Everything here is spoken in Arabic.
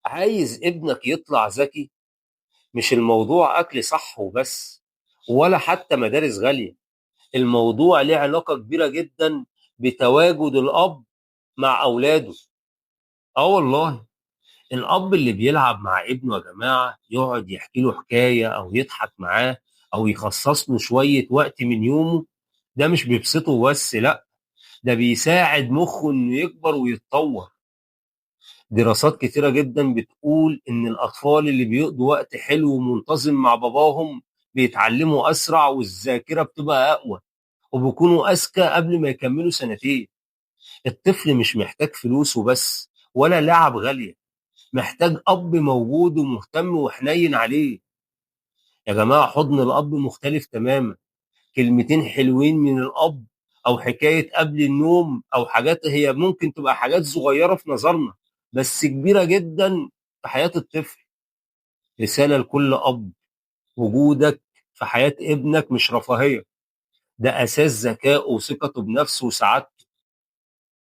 عايز ابنك يطلع ذكي؟ مش الموضوع أكل صح وبس، ولا حتى مدارس غالية. الموضوع ليه علاقة كبيرة جدا بتواجد الأب مع أولاده. آه والله، الأب اللي بيلعب مع ابنه يا جماعة، يقعد يحكي له حكاية أو يضحك معاه أو يخصص له شوية وقت من يومه، ده مش بيبسطه بس، لأ، ده بيساعد مخه إنه يكبر ويتطور. دراسات كتيرة جدا بتقول إن الأطفال اللي بيقضوا وقت حلو ومنتظم مع باباهم بيتعلموا أسرع والذاكرة بتبقى أقوى، وبيكونوا أذكى قبل ما يكملوا سنتين. الطفل مش محتاج فلوس وبس ولا لعب غالية، محتاج أب موجود ومهتم وحنين عليه. يا جماعة، حضن الأب مختلف تماما. كلمتين حلوين من الأب، أو حكاية قبل النوم، أو حاجات هي ممكن تبقى حاجات صغيرة في نظرنا بس كبيرة جدا في حياة الطفل. رسالة لكل أب: وجودك في حياة ابنك مش رفاهية، ده أساس ذكائه وثقته بنفسه وسعادته.